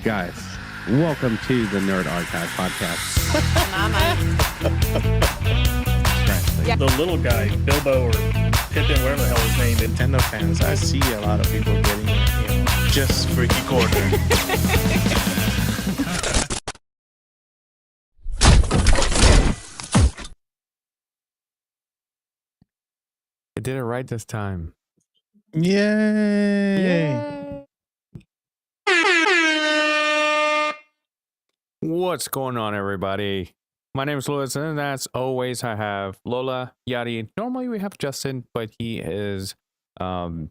Guys, welcome to the Nerd Archive podcast. Yeah. The little guy, Bilbo or Pippin, whatever the hell his name is. Nintendo fans, I see a lot of people getting it, just freaky corner. I did it right this time. Yay! What's going on, everybody? My name is Louis, and as always, I have Lola, Yadi. Normally, we have Justin, but he is under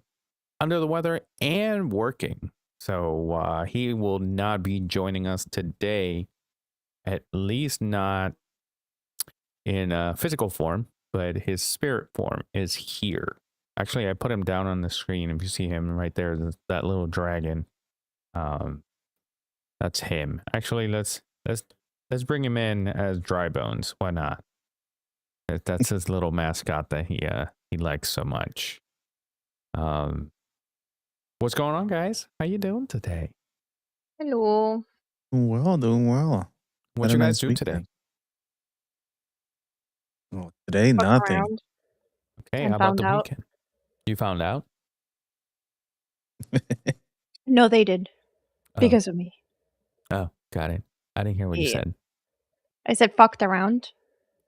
the weather and working. So he will not be joining us today, at least not in physical form, but his spirit form is here. Actually, I put him down on the screen. If you see him right there, that little dragon, that's him. Actually, let's bring him in as Dry Bones. Why not? That's his little mascot that he likes so much. What's going on, guys? How you doing today? Hello. Doing well. What you guys do today? Well, today, nothing. Around. Okay, And how about found the out. weekend? You found out? No, they did. Because of me. Oh, got it. I didn't hear what you Yeah. said. I said fucked around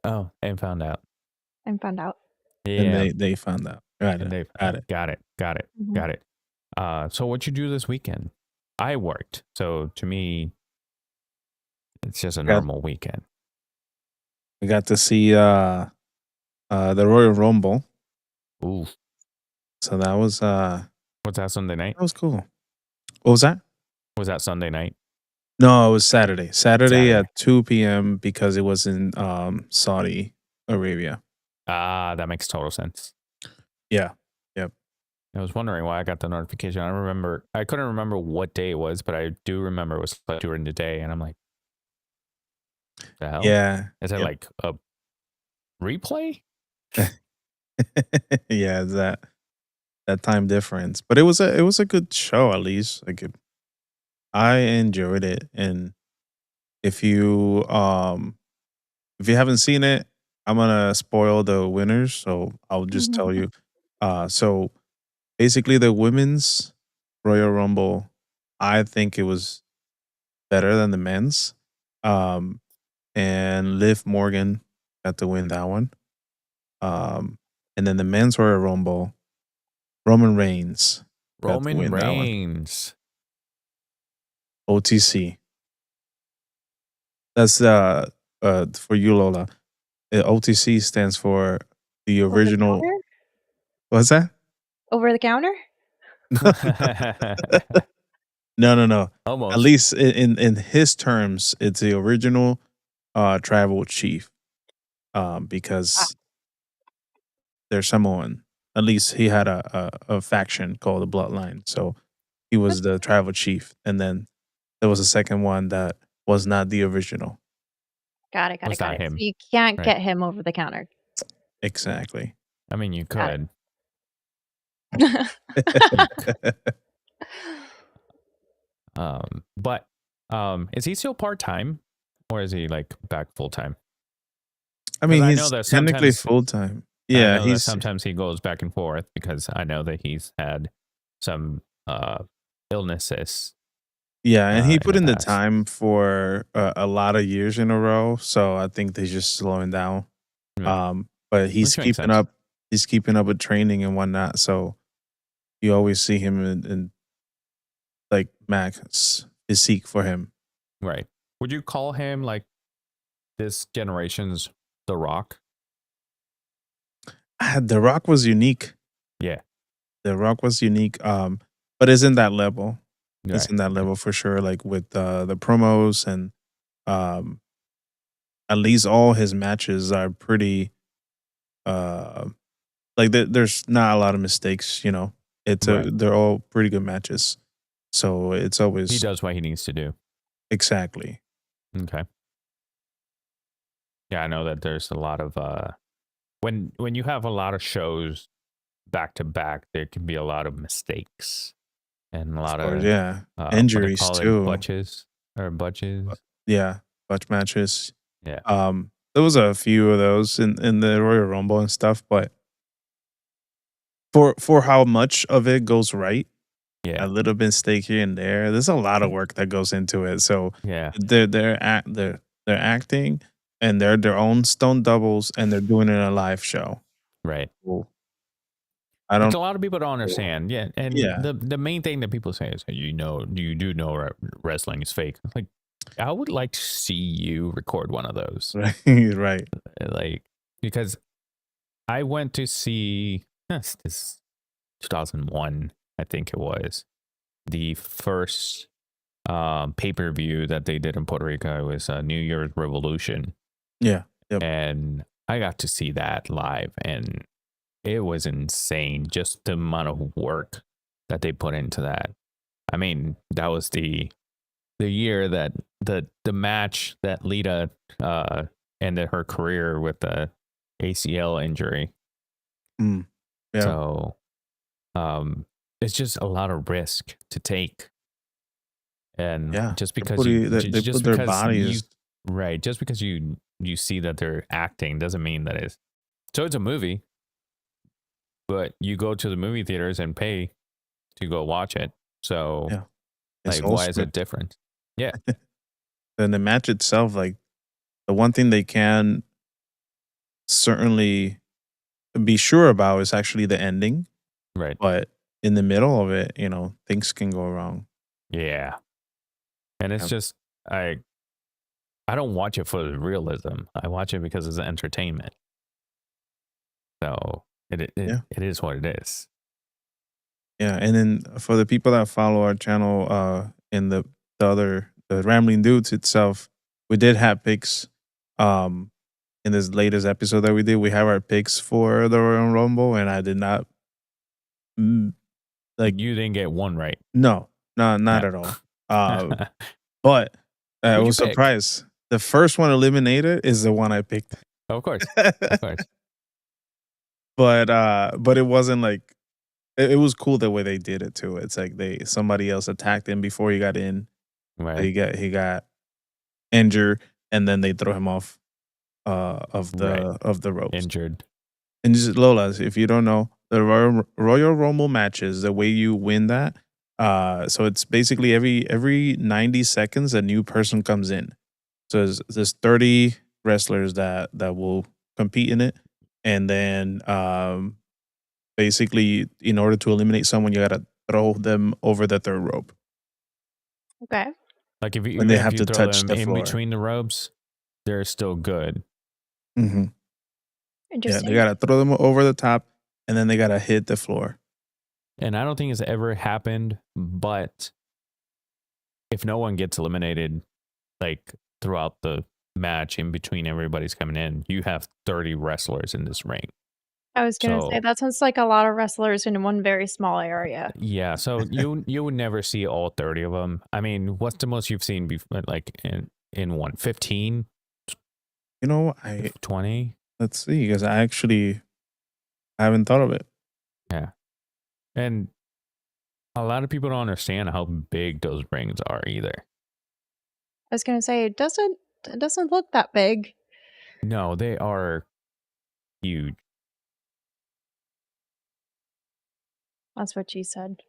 Oh, and found out. and found out. Yeah, And they found out. Got and it. they got it. Mhm. Got it. So what you do this weekend? I worked, so to me, it's just a normal weekend. We got to see the Royal Rumble. Ooh, So that was what's that Sunday night? that was cool. What was that? Was that Sunday night? No, it was Saturday. Saturday Saturday. at 2 p.m. because it was in Saudi Arabia. That makes total sense. Yeah. I was wondering why I got the notification. I couldn't remember what day it was, but I do remember it was like during the day, and I'm like, The hell? Yeah. Is it Yep. like a replay? Yeah, that time difference. But it was a good show at least. I enjoyed it. And if you haven't seen it, I'm gonna spoil the winners, so I'll just tell you. So basically the women's Royal Rumble, I think it was better than the men's. And Liv Morgan got to win that one. And then the men's Royal Rumble, Roman Reigns got to Roman win that one. Reigns. OTC. That's for you, Lola. OTC stands for the Over the original. counter? What's that? Over the counter? No. At Almost. least in his terms, it's the original tribal chief. Because they're Samoan. At least he had a faction called the Bloodline. So he was the tribal chief. And then there was a second one that was not the original. Got it. Was not So him. you can't Right. get him over the counter. Exactly. I mean, you Got it. could. But is he still part-time or is he like back full-time? I mean, I he's know that technically sometimes- full time. I Yeah, know that sometimes he goes back and forth because I know that he's had some illnesses. yeah, and he in put the in the past. time for a lot of years in a row. So I think they're just slowing down. Yeah. But he's Which makes keeping sense. up. He's keeping up with training and whatnot. So you always see him in like max physique for him. Right. Would you call him like this generation's The Rock? The Rock was unique. Yeah. The Rock was unique. But it's in that level. It's Right. in that level for sure. Like with the promos and at least all his matches are pretty. Like there's not a lot of mistakes. Right. They're all pretty good matches. So it's always He does what he needs to do. exactly. Okay. Yeah, I know that there's a lot of when you have a lot of shows back to back, there can be a lot of mistakes and a lot Or of yeah, what do they injuries call it? too. Butches. Yeah, butch matches. Yeah. There was a few of those in the Royal Rumble and stuff, but for how much of it goes right, Yeah. a little mistake here and there. There's a lot of work that goes into it. So Yeah. they're acting and they're their own stone doubles and they're doing it in a live show. Right. Cool. I Which don't. a lot of people don't understand. Yeah. And Yeah. the main thing that people say is, you do know wrestling is fake. It's like, I would like to see you record one of those. Right. Like, because I went to see this 2001, I think it was, the first pay-per-view that they did in Puerto Rico. It was New Year's Revolution. Yeah. Yep. And I got to see that live, and it was insane, just the amount of work that they put into that. I mean, that was the year that the match that Lita ended her career with the ACL injury. Yeah. So it's just a lot of risk to take. And Yeah. just because they put their bodies. right, just because you see that they're acting doesn't mean that it's a movie. But you go to the movie theaters and pay to go watch it. So Yeah. It's like, all why is it scripted. different? Yeah. And the match itself, like the one thing they can certainly be sure about is actually the ending. Right. But in the middle of it, things can go wrong. Yeah. And it's just, I don't watch it for the realism. I watch it because it's entertainment. So it is what it is. Yeah, and then for the people that follow our channel, in the Rambling Dudes itself, we did have picks. In this latest episode that we did, we have our picks for the Royal Rumble, and I did not. Like, you didn't get one right. No, not at all. But I was surprised. the first one eliminated is the one I picked. Of course. Of course. But it wasn't like it was cool the way they did it too. It's like somebody else attacked him before he got in. Right. He got injured, and then they throw him off of the ropes. Injured. And just Lola, if you don't know, the Royal Rumble matches, the way you win that, so it's basically every 90 seconds a new person comes in. So there's 30 wrestlers that will compete in it, and then basically in order to eliminate someone, you gotta throw them over the third rope. Okay. Like if you, And they even have if you to throw touch them the in floor. between the ropes, they're still good. Mm-hmm. Yeah, Interesting. they gotta throw them over the top, and then they gotta hit the floor. And I don't think it's ever happened, but if no one gets eliminated, like throughout the match in between everybody's coming in, you have 30 wrestlers in this ring. I was gonna say So- that sounds like a lot of wrestlers in one very small area. Yeah, so you would never see all 30 of them. I mean, what's the most you've seen before, like in one? 15? You know, 20? let's see, because I haven't thought of it. Yeah. And a lot of people don't understand how big those rings are either. I was gonna say it doesn't look that big. No, they are huge. That's what she said.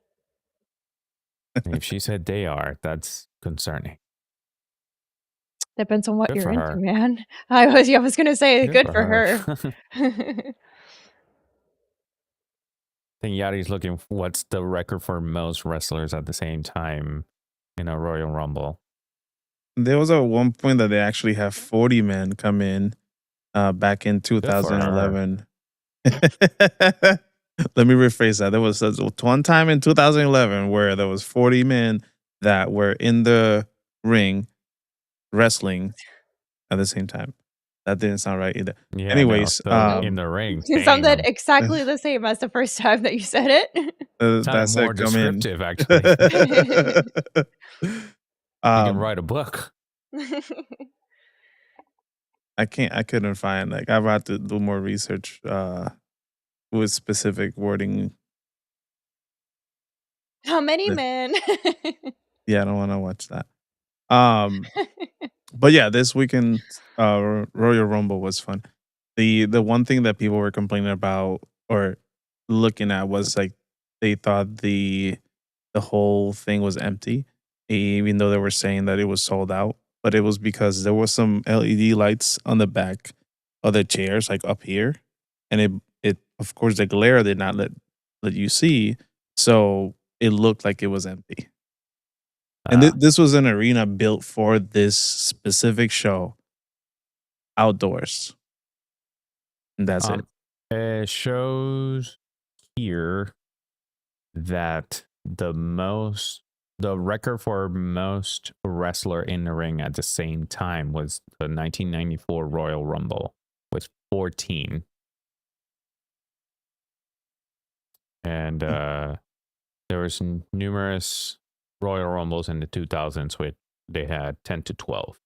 If she said they are, that's concerning. Depends on what Good you're for into, her. man. I was gonna say good for her. I think Yadi's looking for what's the record for most wrestlers at the same time in a Royal Rumble. There was at one point that they actually have 40 men come in back in 2011. Let me rephrase that. There was one time in 2011 where there was 40 men that were in the ring wrestling at the same time. That didn't sound right either. Yeah, Anyways, no, so in the ring. It sounded Damn. exactly the same as the first time that you said it. Sounded that's more it. Come in. descriptive, actually. You can write a book. I couldn't find, like, I've had to do more research with specific wording. How many men? Yeah, I don't want to watch that. But yeah, this weekend Royal Rumble was fun. The one thing that people were complaining about or looking at was like they thought the whole thing was empty, even though they were saying that it was sold out. But it was because there was some LED lights on the back of the chairs, like up here, and it of course the glare did not let you see, so it looked like it was empty. And this was an arena built for this specific show, outdoors. And that's it. It shows here that the record for most wrestler in the ring at the same time was the 1994 Royal Rumble with 14. And there was numerous Royal Rumbles in the 2000s where they had 10 to 12.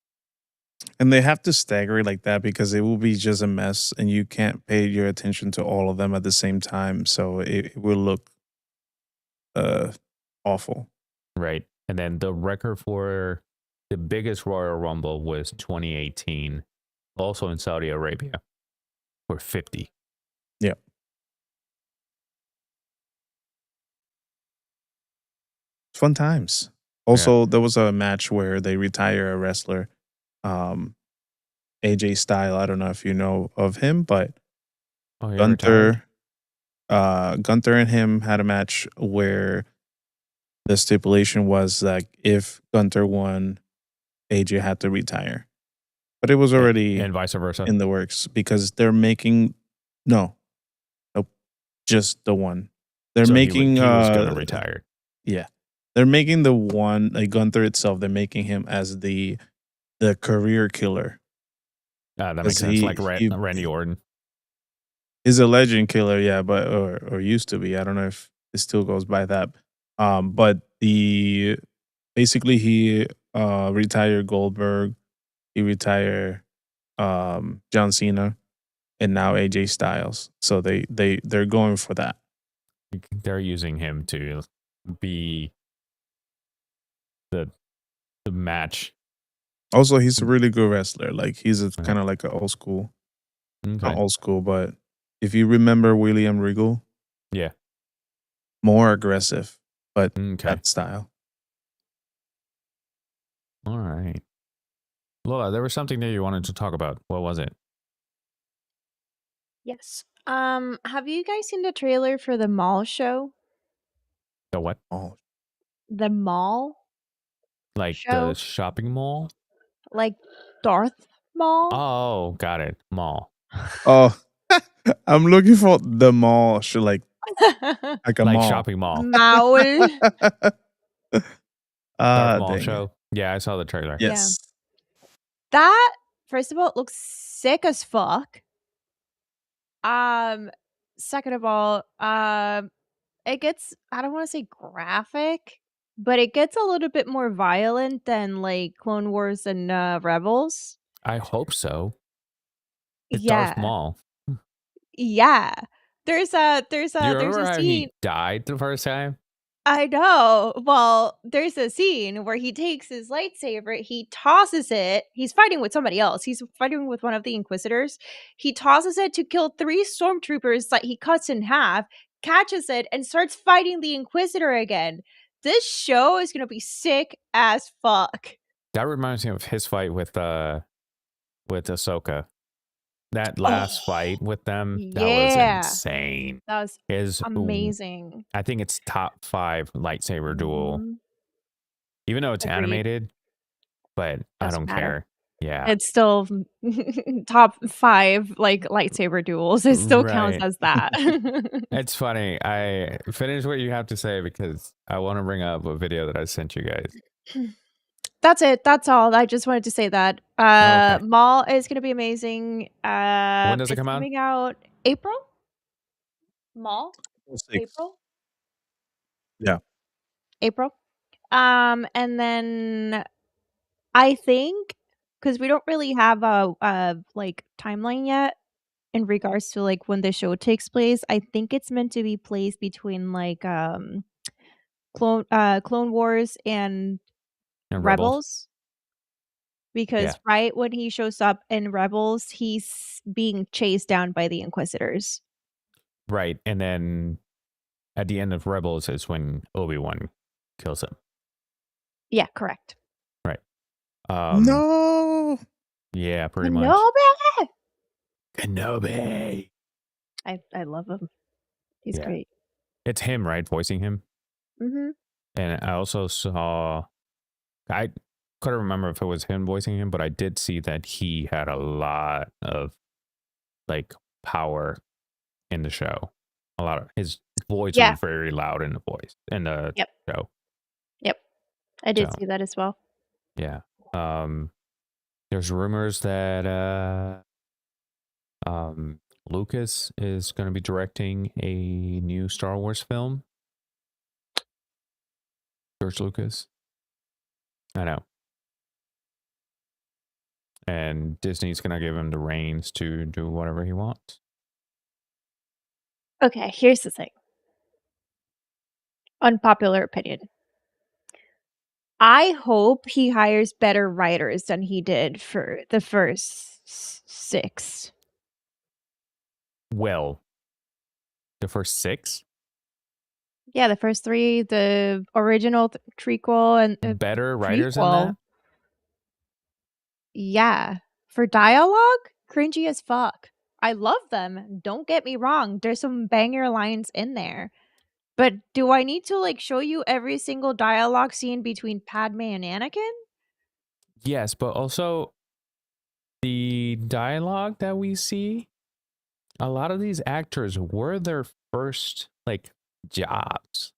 And they have to stagger it like that because it will be just a mess and you can't pay your attention to all of them at the same time. So it will look awful. Right. And then the record for the biggest Royal Rumble was 2018, also in Saudi Arabia, for 50. Yeah. Fun times. Also, there was a match where they retire a wrestler, AJ Styles. I don't know if you know of him, but Gunther and him had a match where the stipulation was like if Gunther won, AJ had to retire. But it was already and vice versa in the works because they're making nope, just the one. They're making he was gonna retire. Yeah. They're making the one, like Gunther itself, they're making him as the career killer. That makes sense. Like Randy Orton. He's a legend killer, yeah, but or used to be. I don't know if it still goes by that. But basically he retired Goldberg, he retired John Cena and now AJ Styles. So they're going for that. They're using him to be the match. Also, he's a really good wrestler. Like he's Yeah. kind of like an old school, Okay. not old school, but if you remember William Regal, Yeah. more aggressive, but Okay. that style. All right. Lola, there was something that you wanted to talk about. What was it? Yes. Have you guys seen the trailer for the mall show? The what? Oh, The mall? Like Show? the shopping mall? Like Darth Mall? Oh, got it. Mall. oh, I'm looking for the mall. Should like a Like mall. shopping mall. Maul. Darth Mall dang it. show. Yeah, I saw the trailer. Yes. That, first of all, looks sick as fuck. Second of all, it gets, I don't want to say graphic, but it gets a little bit more violent than like Clone Wars and Rebels. I hope so. It's Yeah. Darth Maul. Yeah. There's a Do you remember how scene. he died the first time? I know. Well, there's a scene where he takes his lightsaber, he tosses it. He's fighting with somebody else. He's fighting with one of the Inquisitors. He tosses it to kill 3 stormtroopers that he cuts in half, catches it, and starts fighting the Inquisitor again. This show is gonna be sick as fuck. That reminds me of his fight with Ahsoka. That last fight with them, that was Yeah. insane. That was Is amazing. I think it's top 5 lightsaber duel. Mhm. Even though it's Agreed. animated, but I Doesn't don't matter. care. Yeah. It's still top 5 like lightsaber duels. It still counts Right. as that. It's funny. I finish what you have to say because I want to bring up a video that I sent you guys. That's it. That's all. I just wanted to say that. Okay. Mall is gonna be amazing. When does it It's come out? coming out April? Mall? Six. April? Yeah. April. And then I think because we don't really have a like timeline yet in regards to like when the show takes place. I think it's meant to be placed between like Clone Wars and And Rebels. Because Yeah. right when he shows up in Rebels, he's being chased down by the Inquisitors. Right. And then at the end of Rebels is when Obi-Wan kills him. Yeah, correct. Right. No. Yeah, pretty much. Kenobi! Kenobi. I love him. He's Yeah. great. It's him, right? Voicing him. Mhm. And I also saw, I couldn't remember if it was him voicing him, but I did see that he had a lot of like power in the show. A lot of his voice Yeah. was very loud in the voice in the Yep. show. Yep. I did So. see that as well. Yeah. There's rumors that Lucas is going to be directing a new Star Wars film. George Lucas. I know. And Disney's going to give him the reins to do whatever he wants. Okay, here's the thing. Unpopular opinion. I hope he hires better writers than he did for the first 6. Well, the first 6? Yeah, the first 3, the original trequel and Better writers than prequel. that? Yeah. For dialogue, cringy as fuck. I love them. Don't get me wrong. There's some banger lines in there. But do I need to like show you every single dialogue scene between Padme and Anakin? Yes, but also the dialogue that we see, a lot of these actors were their first like jobs.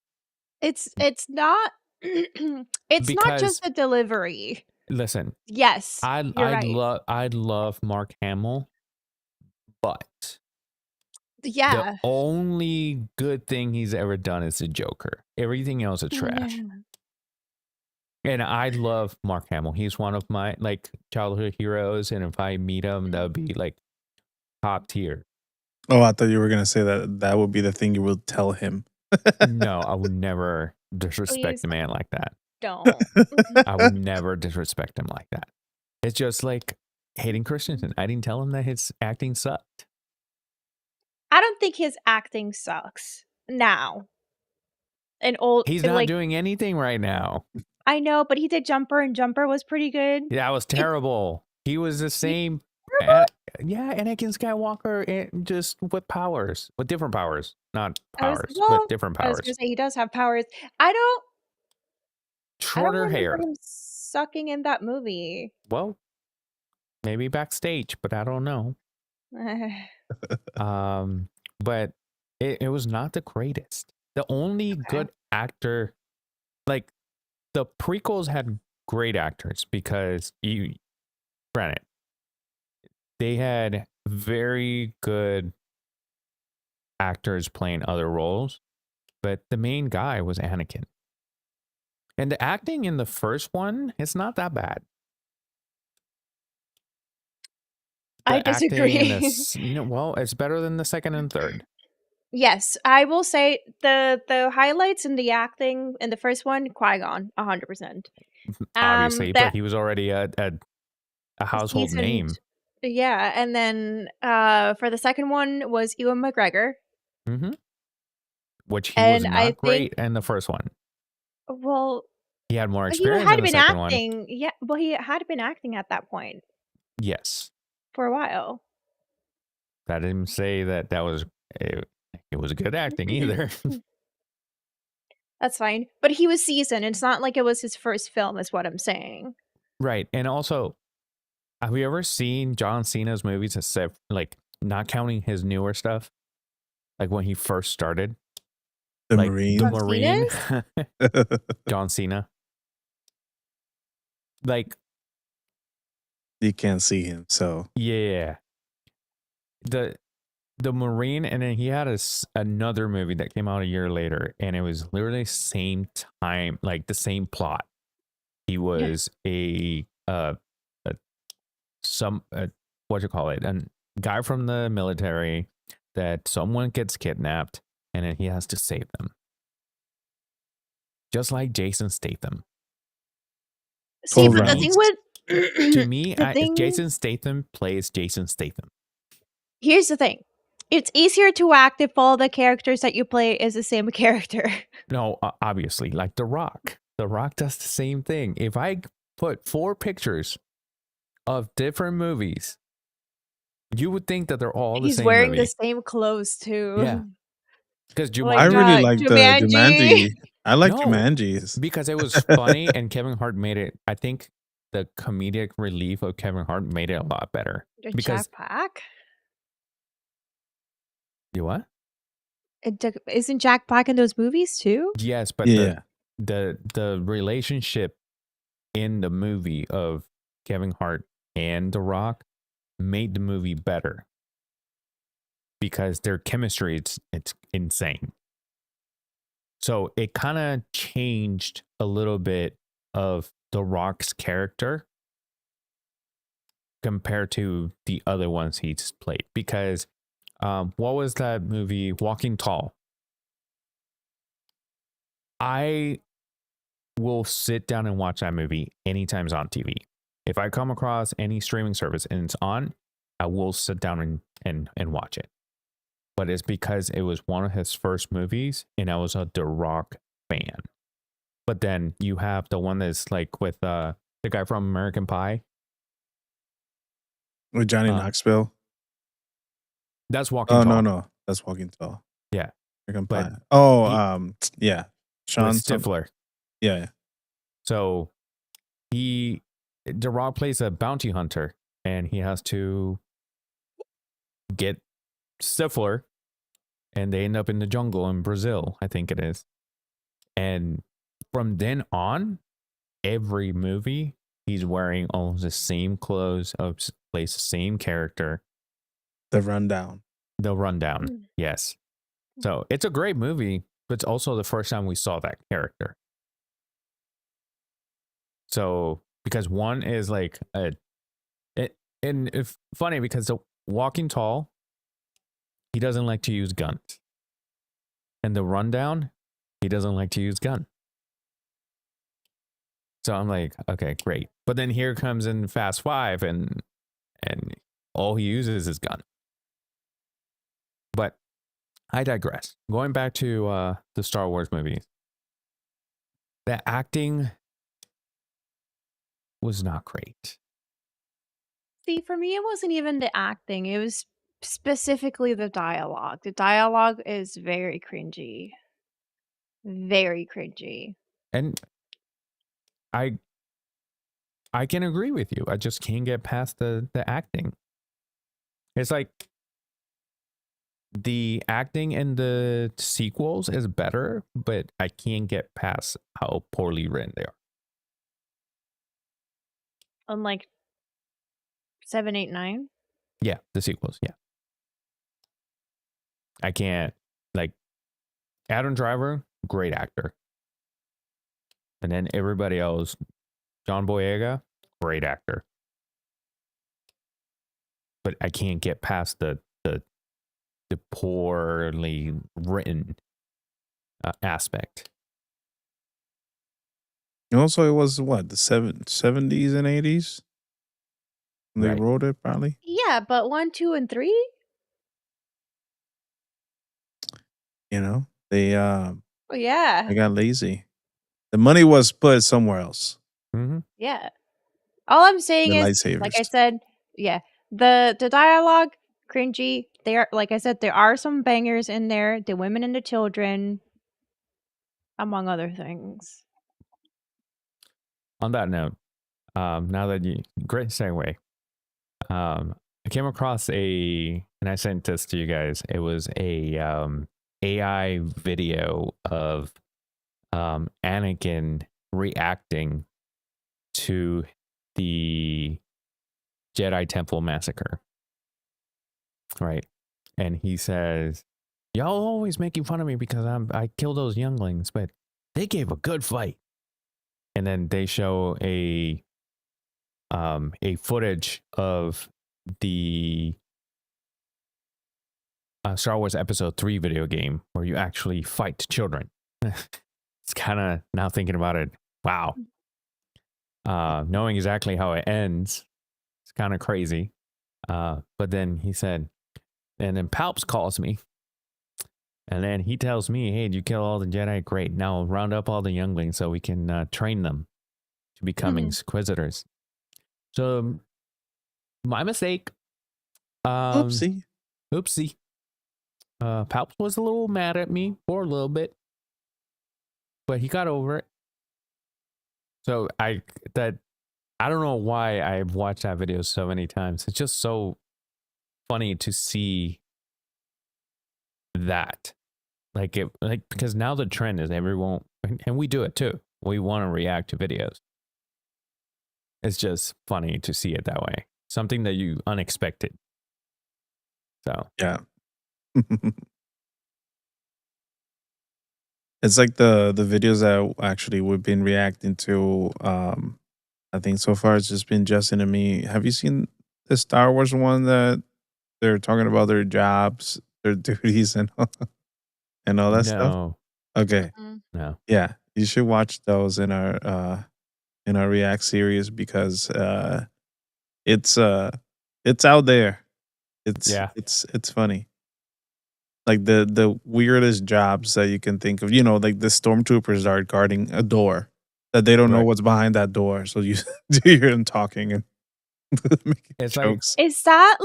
It's not it's not Because- just the delivery. Listen, Yes. I'd right. love Mark Hamill, but Yeah. the only good thing he's ever done is the Joker. Everything else is trash. Yeah. And I love Mark Hamill. He's one of my like childhood heroes, and if I meet him, that would be like top tier. Oh, I thought you were gonna say that would be the thing you would tell him. No, I would never disrespect Please a man like that. don't. I would never disrespect him like that. It's just like Hayden Christensen. I didn't tell him that his acting sucked. I don't think his acting sucks now. And old, He's and not like doing anything right now. I know, but he did Jumper, and Jumper was pretty good. That was It's terrible. He was the same. terrible. Yeah, Anakin Skywalker, just with powers, with different powers, not I was powers, well. but different I was powers. gonna say he does have powers. I don't Shorter remember hair. him sucking in that movie. Well, maybe backstage, but I don't know. But it was not the greatest. The only Okay. good actor, like the prequels had great actors because granted, they had very good actors playing other roles, but the main guy was Anakin. And the acting in the first one, it's not that bad. I The acting in disagree. well, it's better than the second and third. Yes, I will say the highlights in the acting in the first one, Qui-Gon, 100%. Obviously, but That he was already a household seasoned, name. yeah, and then for the second one was Ewan McGregor, Which he was and I not think, great in the first one. well, He had more he experience had in the been second one. acting. Yeah, well, he had been acting at that point Yes. for a while. I didn't say that was it was good acting either. That's fine, but he was seasoned. It's not like it was his first film, is what I'm saying. Right. And also, have you ever seen John Cena's movies except like not counting his newer stuff? Like when he first started? The like Marine. The John Marine. Cena's? John Cena. Like You can't see him, so yeah. The Marine, and then he had another movie that came out a year later, and it was literally same time, like the same plot. He was what you call it, a guy from the military that someone gets kidnapped, and then he has to save them, just like Jason Statham. See, Full but the round. thing with To me, the thing, Jason Statham plays Jason Statham. here's the thing. It's easier to act if all the characters that you play is the same character. No, obviously, like The Rock. The Rock does the same thing. If I put 4 pictures of different movies, you would think that they're all the He's same wearing movie. the same clothes too. Yeah. Because Like, I really Jumanji, like the Jumanji. Jumanji. I like No. Jumanji's. because it was funny, and Kevin Hart made it. I think the comedic relief of Kevin Hart made it a lot better. Because Jack Black? you what? Isn't Jack Black in those movies too? Yes, but Yeah. the relationship in the movie of Kevin Hart and The Rock made the movie better because their chemistry it's insane. So it kind of changed a little bit of The Rock's character compared to the other ones he's played. Because what was that movie, Walking Tall? I will sit down and watch that movie anytime it's on TV. If I come across any streaming service and it's on, I will sit down and watch it. But it's because it was one of his first movies and I was a The Rock fan. But then you have the one that's like with the guy from American Pie. With Johnny Knoxville. That's Walking Oh Tall. no, that's Walking Tall. Yeah. American But Pie. Oh, yeah. Sean With Stifler. Yeah. So The Rock plays a bounty hunter and he has to get Stifler, and they end up in the jungle in Brazil, I think it is. And from then on, every movie he's wearing almost the same clothes, plays the same character. The Rundown. Yes. So it's a great movie, but it's also the first time we saw that character. So because one is like and it's funny because the Walking Tall, he doesn't like to use guns. And the Rundown, he doesn't like to use gun. So I'm like, okay, great. But then here comes in Fast 5 and all he uses is gun. But I digress. Going back to the Star Wars movies. The acting was not great. See, for me, it wasn't even the acting. It was specifically the dialogue. The dialogue is very cringy. Very cringy. And I can agree with you. I just can't get past the acting. It's like the acting in the sequels is better, but I can't get past how poorly written they are. Unlike 7, 8, 9. Yeah, the sequels. Yeah. I can't, like, Adam Driver, great actor. And then everybody else, John Boyega, great actor. But I can't get past the poorly written aspect. And also, it was what, the 70s and 80s? They Right. wrote it, probably. Yeah, but 1, 2, and 3? You know, they Oh, yeah. got lazy. The money was put somewhere else. Mm-hmm. Yeah. All I'm saying The is, like I lightsabers. said, yeah, the dialogue, cringy. They are, like I said, there are some bangers in there. The women and the children, among other things. On that note, now that you, great segue. I came across and I sent this to you guys. It was a AI video of Anakin reacting to the Jedi Temple massacre. Right. And he says, y'all always making fun of me because I killed those younglings, but they gave a good fight. And then they show a footage of the Star Wars Episode 3 video game where you actually fight children. It's kind of, now thinking about it, wow. Knowing exactly how it ends, it's kind of crazy. But then he said, and then Palps calls me. And then he tells me, hey, did you kill all the Jedi? Great. Now round up all the younglings so we can train them to become Inquisitors. So, my mistake. Oopsie. Palps was a little mad at me for a little bit, but he got over it. So I don't know why I've watched that video so many times. It's just so funny to see that, because now the trend is everyone, and we do it too. We want to react to videos. It's just funny to see it that way. Something that you unexpected. So yeah. It's like the videos that actually we've been reacting to. I think so far it's just been Justin and me. Have you seen the Star Wars one that they're talking about their jobs, their duties, and all that stuff? no, Okay, no. yeah, you should watch those in our React series because it's out there. It's funny. Like the weirdest jobs that you can think of, like the stormtroopers are guarding a door that they don't know Right. what's behind that door. So you hear them talking and making It's jokes. Is that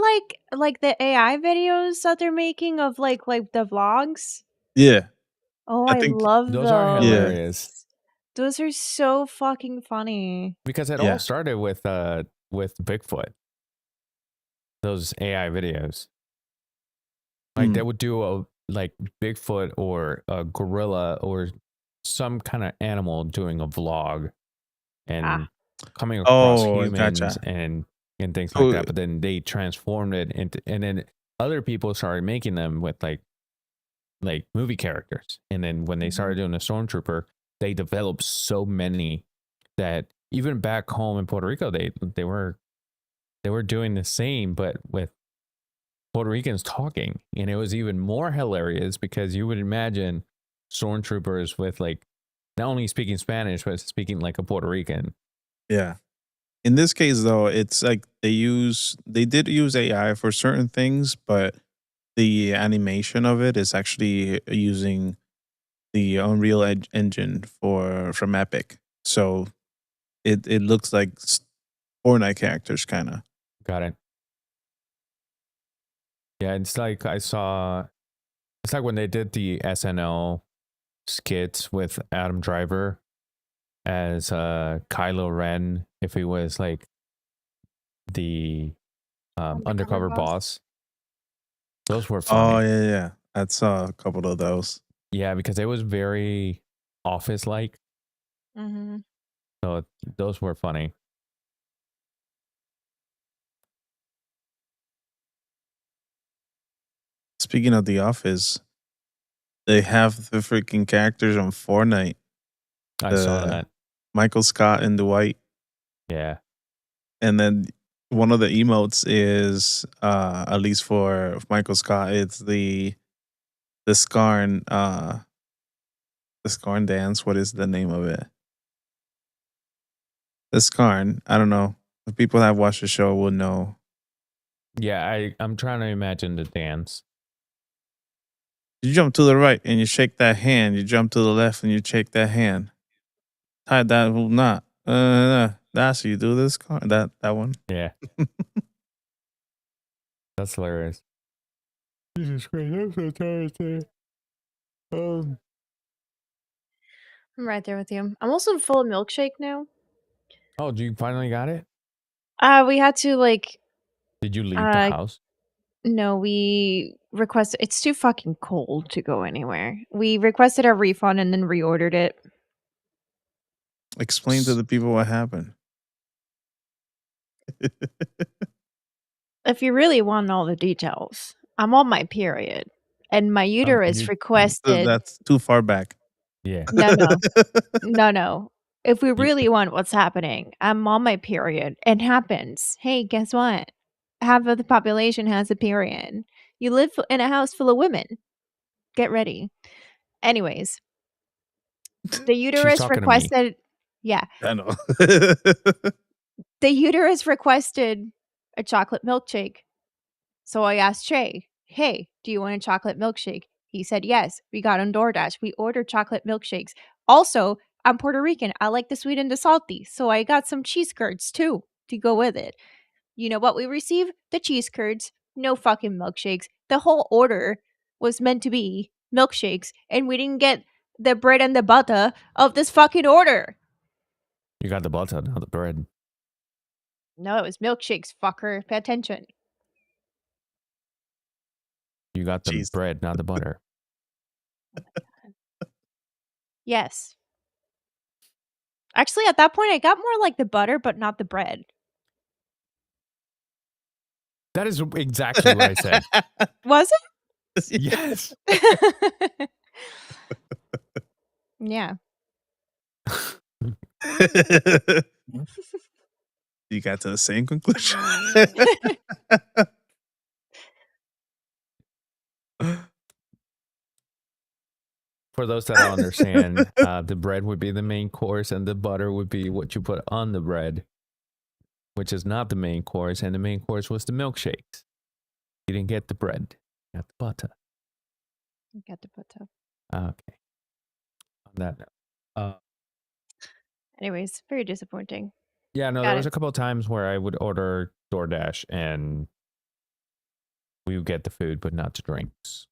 like the AI videos that they're making of like the vlogs? Yeah. Oh, I I think love those are Yeah. hilarious Those are so fucking funny. because it Yeah. all started with Bigfoot. Those AI videos. Like they would do a Bigfoot or a gorilla or some kind of animal doing a vlog and coming across humans gotcha. and things So- like that. But then they transformed it into, and then other people started making them with like movie characters. And then when they started doing the Stormtrooper, they developed so many that even back home in Puerto Rico, they were doing the same, but with Puerto Ricans talking, and it was even more hilarious because you would imagine stormtroopers with like not only speaking Spanish but speaking like a Puerto Rican. Yeah. In this case, though, it's like they did use AI for certain things, but the animation of it is actually using the Unreal Engine from Epic. So it looks like Fortnite characters, kind of. Got it. Yeah, it's like it's like when they did the SNL skits with Adam Driver as Kylo Ren, if he was like the undercover boss. Those were funny. Oh yeah. I saw a couple of those. Yeah, because it was very office like. Mm-hmm. So those were funny. Speaking of The Office, they have the freaking characters on Fortnite. I saw that. Michael Scott and Dwight. Yeah. And then one of the emotes is at least for Michael Scott, it's the Scarn dance. What is the name of it? The Scarn. I don't know. If people that have watched the show will know. Yeah, I'm trying to imagine the dance. You jump to the right and you shake that hand. You jump to the left and you shake that hand. Tie that will not. That's you do this car. That one. Yeah. That's hilarious. Jesus Christ, I'm so tired today. I'm right there with you. I'm also full of milkshake now. Oh, you finally got it? We had to like. Did you leave the house? No, we requested. It's too fucking cold to go anywhere. We requested a refund and then reordered it. Explain to the people what happened. If you really want all the details, I'm on my period, and my uterus requested. That's too far back. Yeah. No. If we really want what's happening, I'm on my period. It happens. Hey, guess what? Half of the population has a period. You live in a house full of women. Get ready. Anyways, the uterus requested. Yeah. I know. The uterus requested a chocolate milkshake. So I asked Trey, hey, do you want a chocolate milkshake? He said yes. We got on DoorDash. We ordered chocolate milkshakes. Also, I'm Puerto Rican. I like the sweet and the salty. So I got some cheese curds too to go with it. You know what we received? The cheese curds. No fucking milkshakes. The whole order was meant to be milkshakes, and we didn't get the bread and the butter of this fucking order. You got the butter, not the bread. No, it was milkshakes, fucker. Pay attention. You got the bread, not the butter. Oh my God. Yes. Actually, at that point, I got more like the butter, but not the bread. That is exactly what I said. Was it? Yes. Yeah. You got to the same conclusion. For those that don't understand, the bread would be the main course and the butter would be what you put on the bread, which is not the main course. And the main course was the milkshakes. You didn't get the bread. You got the butter. You got the butter. Okay. On that note. Anyways, very disappointing. Yeah, no, there was a couple of times where I would order DoorDash and we would get the food, but not the drinks.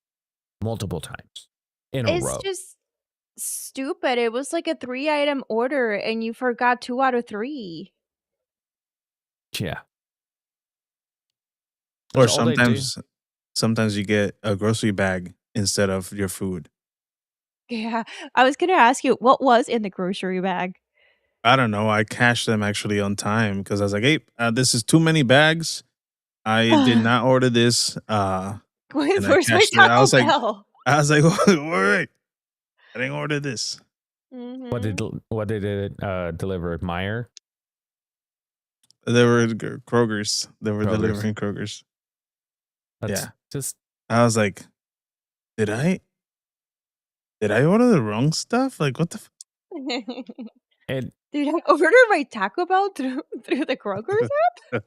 Multiple times in a row. It's just stupid. It was like a 3-item order and you forgot 2 out of 3. Yeah. Or sometimes you get a grocery bag instead of your food. Yeah. I was going to ask you, what was in the grocery bag? I don't know. I cashed them actually on time because I was like, hey, this is too many bags. I did not order this. Where's my Taco Bell? I was like, wait, I didn't order this. Mm-hmm. What did it deliver? Meyer? They were Kroger's. They were Kroger's. delivering Kroger's. That's Yeah. just I was like, did I order the wrong stuff? Like, what the? it. Did I order my Taco Bell through the Kroger's app?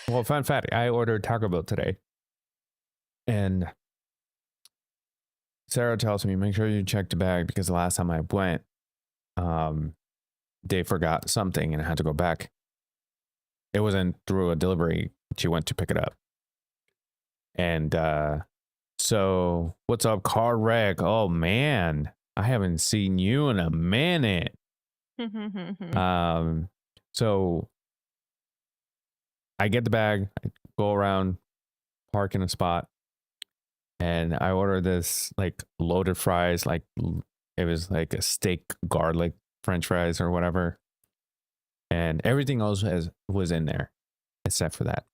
Well, fun fact: I ordered Taco Bell today, and Sarah tells me, "Make sure you check the bag because the last time I went, they forgot something and I had to go back. It wasn't through a delivery. She went to pick it up, and so what's up, car wreck? Oh man, I haven't seen you in a minute." So I get the bag, I go around, park in a spot, and I order this like loaded fries, like it was like a steak garlic French fries or whatever, and everything else was in there except for that.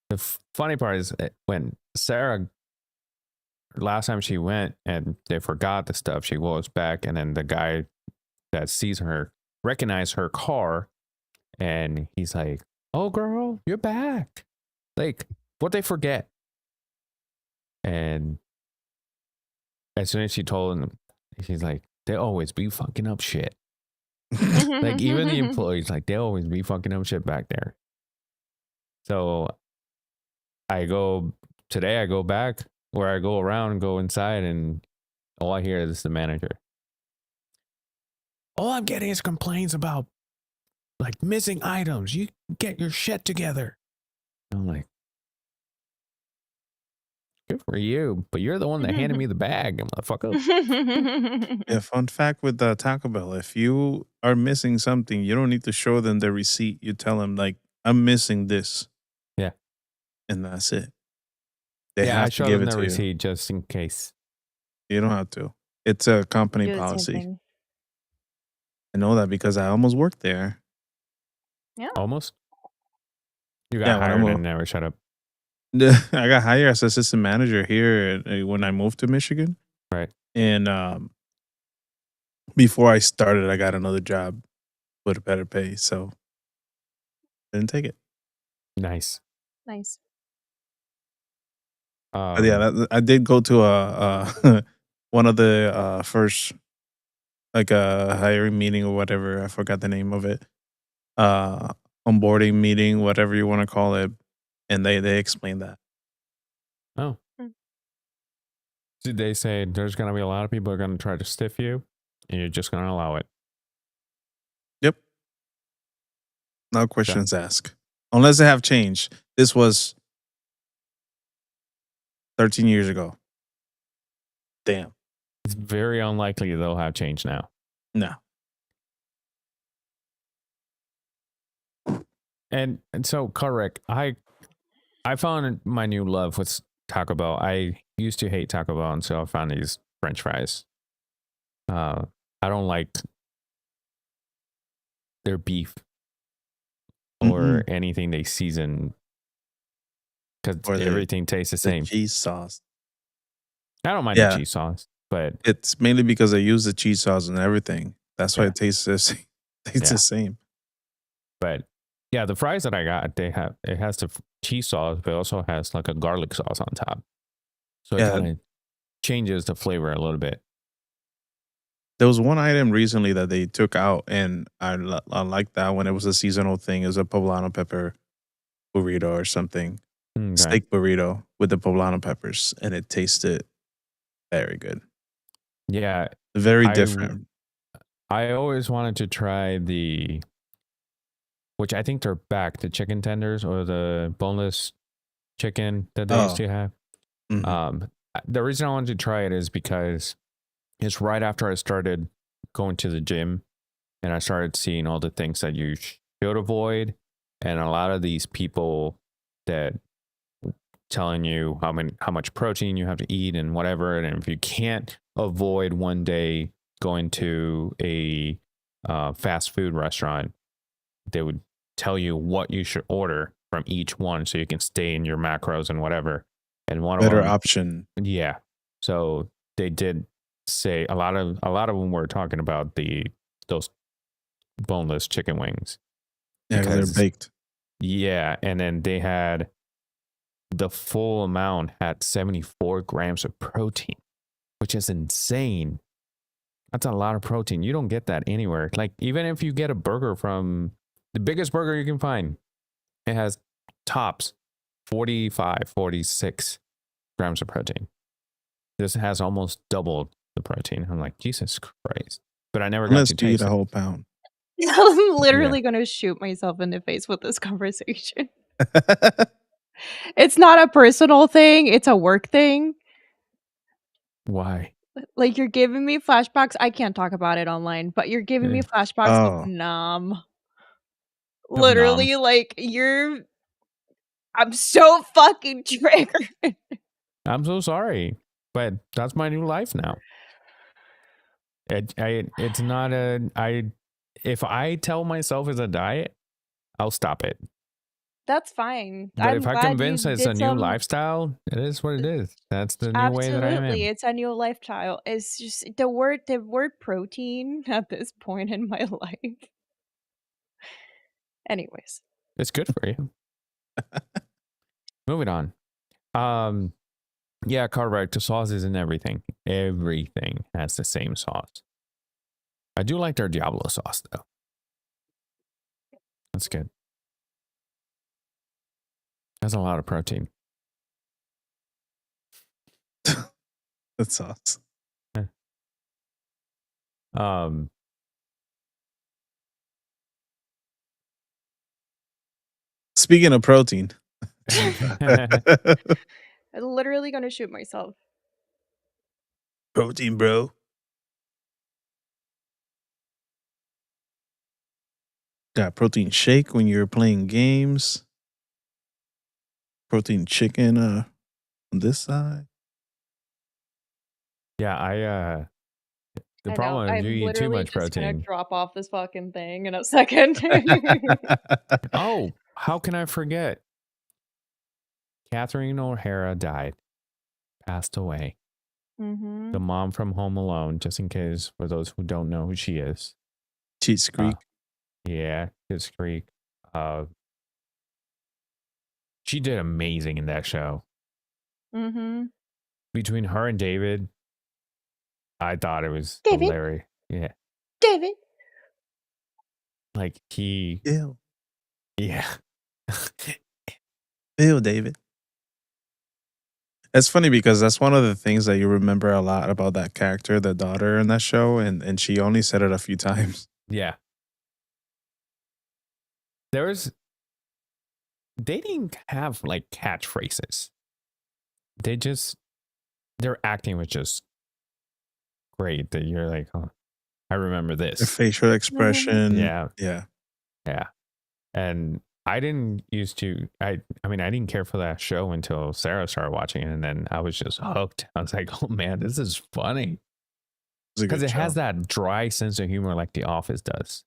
The funny part is when Sarah last time she went and they forgot the stuff, she goes back, and then the guy that sees her recognized her car, and he's like, "Oh girl, you're back. Like, what they forget?" And as soon as she told him, he's like, "They always be fucking up shit." Like even the employees, like they always be fucking up shit back there. So I go back, where I go around and go inside, and all I hear is the manager. "All I'm getting is complaints about like missing items. You get your shit together." I'm like, "Good for you, but you're the one that handed me the bag, motherfucker." Yeah, fun fact with Taco Bell: if you are missing something, you don't need to show them the receipt. You tell them like, "I'm missing this." Yeah, and that's it. They I have to show give them it the to you. receipt just in case. You don't have to. It's a company Do the same policy. thing. I know that because I almost worked there. Yeah. Almost. You got Yeah, when I hired moved. and never shut up. I got hired as assistant manager here when I moved to Michigan. Right. And before I started, I got another job with a better pay, so I didn't take it. Nice. Nice. But yeah, I did go to a one of the first like a hiring meeting or whatever. I forgot the name of it. Onboarding meeting, whatever you want to call it, and they explained that. Oh. Did they say there's going to be a lot of people who are going to try to stiff you and you're just going to allow it? Yep. No questions asked. Unless they have changed. This was 13 years ago. Damn. It's very unlikely they'll have changed now. No. And so, correct. I found my new love with Taco Bell. I used to hate Taco Bell until I found these French fries. I don't like their beef or anything they season because everything tastes the same. Cheese sauce. I don't mind the cheese sauce, but it's mainly because I use the cheese sauce and everything. That's why it tastes the same. The same. But yeah, the fries that I got, it has the cheese sauce, but it also has like a garlic sauce on top. So it kind of changes the flavor a little bit. There was one item recently that they took out, and I liked that when it was a seasonal thing. It was a poblano pepper burrito or something. Okay. Steak burrito with the poblano peppers, and it tasted very good. Yeah. Very different. I always wanted to try which I think they're back, the chicken tenders or the boneless chicken that they used to have. Mm-hmm. The reason I wanted to try it is because it's right after I started going to the gym and I started seeing all the things that you should avoid. And a lot of these people that telling you how much protein you have to eat and whatever. And if you can't avoid one day going to a fast food restaurant, they would tell you what you should order from each one so you can stay in your macros and whatever. And one better of them, option. Yeah. So they did say a lot of them were talking about those boneless chicken wings. Yeah, because they're because baked. yeah, and then they had the full amount had 74 grams of protein, which is insane. That's a lot of protein. You don't get that anywhere. Like, even if you get a burger from the biggest burger you can find, it has tops 45, 46 grams of protein. This has almost doubled the protein. I'm like, Jesus Christ. But I never got Unless to you eat taste a it. whole pound. I'm literally going to shoot myself in the face with this conversation. It's not a personal thing, it's a work thing. Why? Like, you're giving me flashbacks. I can't talk about it online, but you're giving me flashbacks of Oh, Nam. Of Nam. Literally, like, I'm so fucking triggered. I'm so sorry, but that's my new life now. It's not if I tell myself it's a diet, I'll stop it. That's fine. But I'm if I glad you convince it's a did new some lifestyle, it is what it is. That's the new way that I absolutely, am. it's a new lifestyle. It's just the word protein at this point in my life. Anyways. It's good for you. Moving on. Yeah, Cartwright, the sauces and everything. Everything has the same sauce. I do like their Diablo sauce though. That's good. That's a lot of protein. that's awesome. Um, Speaking of protein, I'm literally gonna shoot myself. protein, bro. Got protein shake when you're playing games. Protein chicken on this side. yeah, the I know. problem is you I'm eat too literally much just gonna protein. drop off this fucking thing in a second. Oh, how can I forget? Catherine O'Hara died, passed away. Mhm. The mom from Home Alone, just in case for those who don't know who she is. Cheats Creek. Yeah, Kiss Creek. She did amazing in that show. Mhm. Between her and David, I thought it was David. hilarious. Yeah, David. like he, Ew. yeah. Ew, David. It's funny because that's one of the things that you remember a lot about that character, the daughter in that show, and she only said it a few times. Yeah. They didn't have like catchphrases. Their acting was just great that you're like, oh, I remember The this. facial expression. Yeah. Yeah. Yeah. And I didn't used to, I mean, I didn't care for that show until Sarah started watching it. And then I was just hooked. I was like, oh man, this is funny. It's a Because good it show. has that dry sense of humor like The Office does.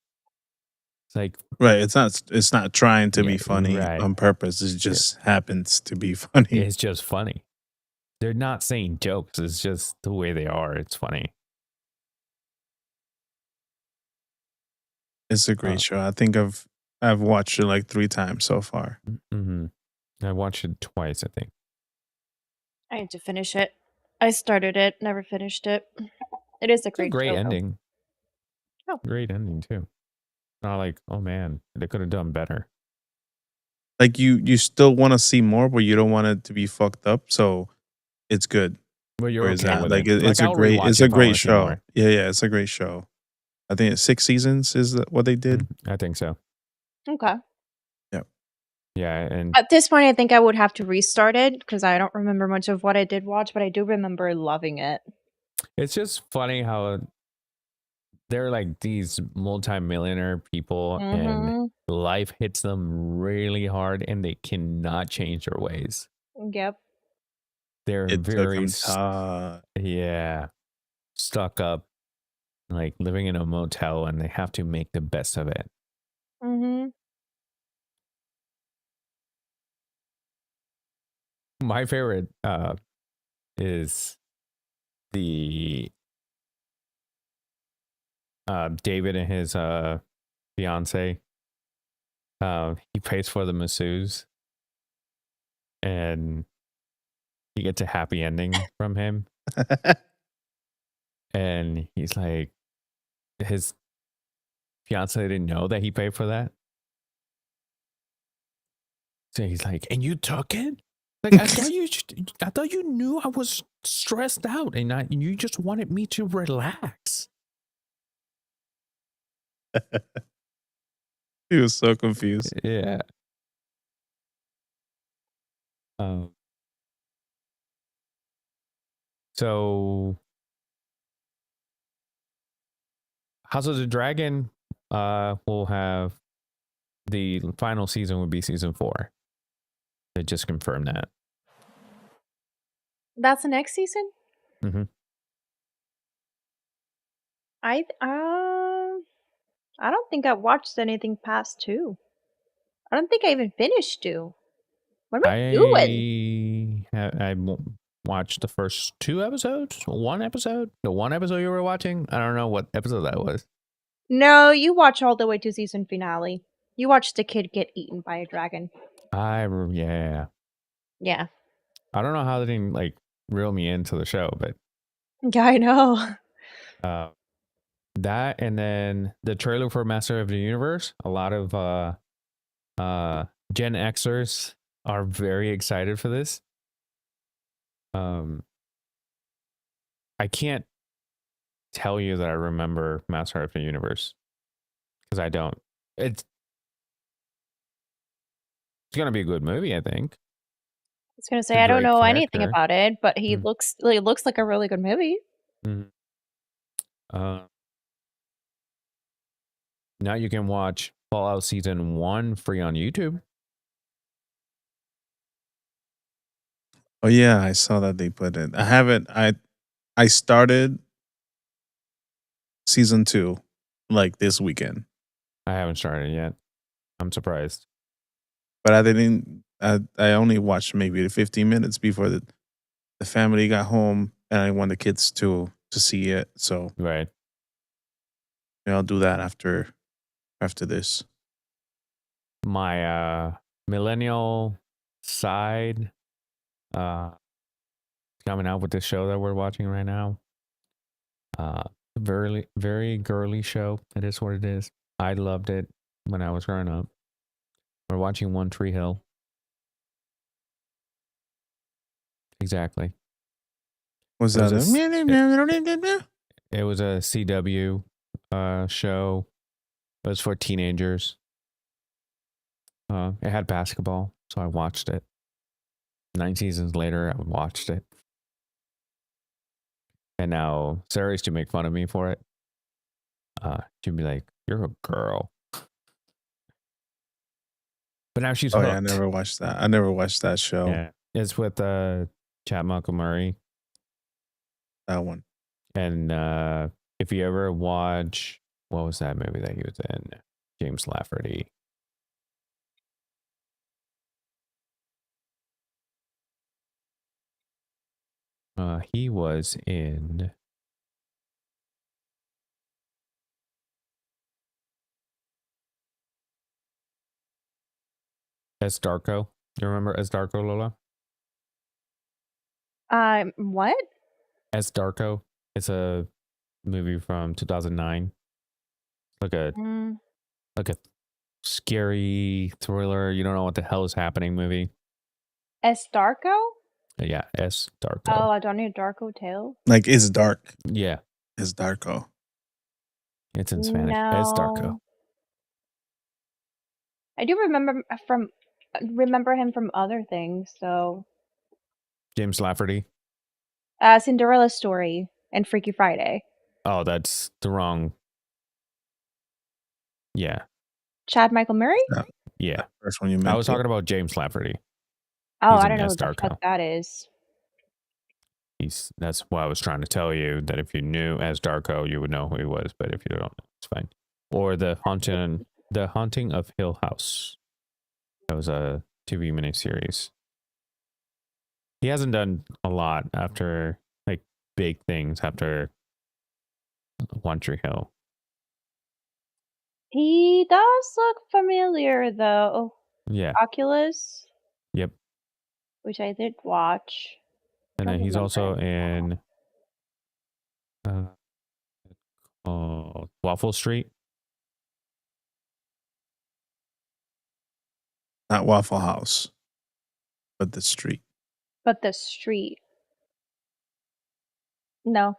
It's like, Right. It's not trying to Yeah, be funny right. on purpose. It just happens to be funny. it's just funny. They're not saying jokes. It's just the way they are. It's funny. It's a great show. I think I've watched it like 3 times so far. Mm-hmm. I watched it twice, I think. I need to finish it. I started it, never finished it. It is a It's a great great show, though. ending. Oh. Great ending, too. Not like, oh man, they could have done better. Like you still want to see more, but you don't want it to be fucked up. So it's good. But you're Where is okay that? with Like it. it's Like, a I'll great rewatch it's it a if I great wanna see show. more. Yeah, it's a great show. I think it's 6 seasons is what they did. I think so. Okay. Yeah, and At this point, I think I would have to restart it because I don't remember much of what I did watch, but I do remember loving it. it's just funny how they're like these multimillionaire people and Mhm. life hits them really hard and they cannot change their ways. Yep. They're It took very them time. stuck up, like living in a motel, and they have to make the best of it. Mhm. My favorite is the David and his fiance he pays for the masseuse, and he gets a happy ending from him. And he's like, his fiance didn't know that he paid for that. So he's like, and you took it? Like, I thought you knew I was stressed out, and you just wanted me to relax. He was so confused. Yeah. So House of the Dragon will have the final season would be season 4. They just confirmed that. That's the next season? Mm-hmm. I don't think I watched anything past 2. I don't think I even finished 2. What am I doing? I watched the first 2 episodes. One episode. The one episode you were watching. I don't know what episode that was. No, you watch all the way to season finale. You watched the kid get eaten by a dragon. Yeah. Yeah. I don't know how they didn't like reel me into the show, but Yeah, I know. that, and then the trailer for Master of the Universe. A lot of Gen Xers are very excited for this. I can't tell you that I remember Master of the Universe because I don't. It's gonna be a good movie, I think. I was gonna say It's a I don't great know anything character. about it, but he Mm. looks like a really good movie. Now you can watch Fallout Season 1 free on YouTube. Oh yeah, I saw that they put it. I haven't. I started season 2 like this weekend, I haven't started yet. I'm surprised. but I didn't. I only watched maybe 15 minutes before the family got home, and I want the kids to see it. So Right. I'll do that after this. My millennial side coming out with this show that we're watching right now. Very, very girly show. It is what it is. I loved it when I was growing up. We're watching One Tree Hill. Exactly. Was It was that It was a CW show. It was for teenagers. It had basketball, so I watched it. 9 seasons later, I watched it. And now Sarah used to make fun of me for it. She'd be like, "You're a girl." But now she's hooked. yeah, I never watched that. I never watched that show. Yeah, it's with Chad Montgomery. That one. And if you ever watch, what was that movie that he was in? James Lafferty. He was in S. Darko. You remember S. Darko, Lola? What? S. Darko. It's a movie from 2009. Like a scary thriller. You don't know what the hell is happening movie. S. Darko? Yeah, S. Darko. Oh, I don't need Darko Tale. Like it's dark. Yeah, It's Darko. it's in Spanish. S. Darko. No. I do remember him from other things, so James Lafferty. Cinderella Story and Freaky Friday. Oh, that's the wrong. Yeah. Chad Michael Murray? Yeah. First one you mentioned. I was talking about James Lafferty. Oh, He's I in don't know S. what the Darko. fuck that is. That's why I was trying to tell you that if you knew as Darko, you would know who he was. But if you don't, it's fine. Or the Haunting of Hill House. That was a TV miniseries. He hasn't done a lot after like big things after One Tree Hill. He does look familiar, though. Yeah. Oculus, Yep. which I did watch. And Don't then he's remember also it. in Waffle Street. Not Waffle House, but the street. But the street. No.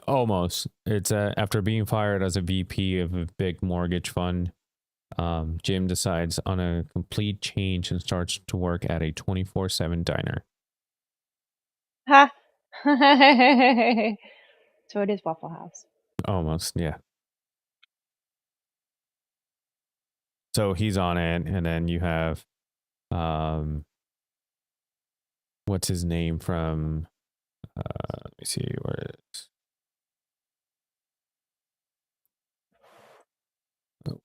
Almost. It's after being fired as a VP of a big mortgage fund, Jim decides on a complete change and starts to work at a 24/7 diner. Ha! So it is Waffle House. Almost, yeah. So he's on it, and then you have, what's his name from? Let me see where it is. Oh,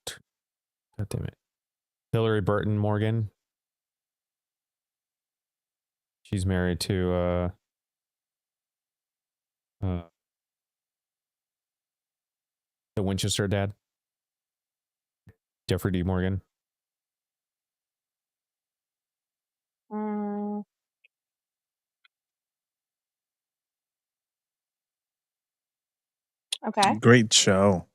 God damn it. Hillary Burton Morgan. She's married to the Winchester dad, Jeffrey D. Morgan. Okay. Great show.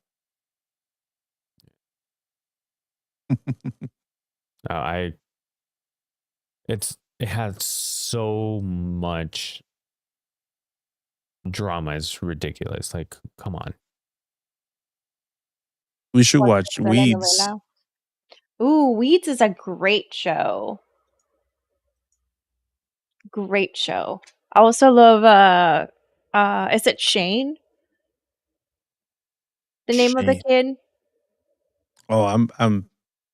It has so much drama. It's ridiculous. Like, come on. We should What, watch Weeds. telenovela? Ooh, Weeds is a great show. Great show. I also love is it Shane? The name of the Shane. kid? Oh,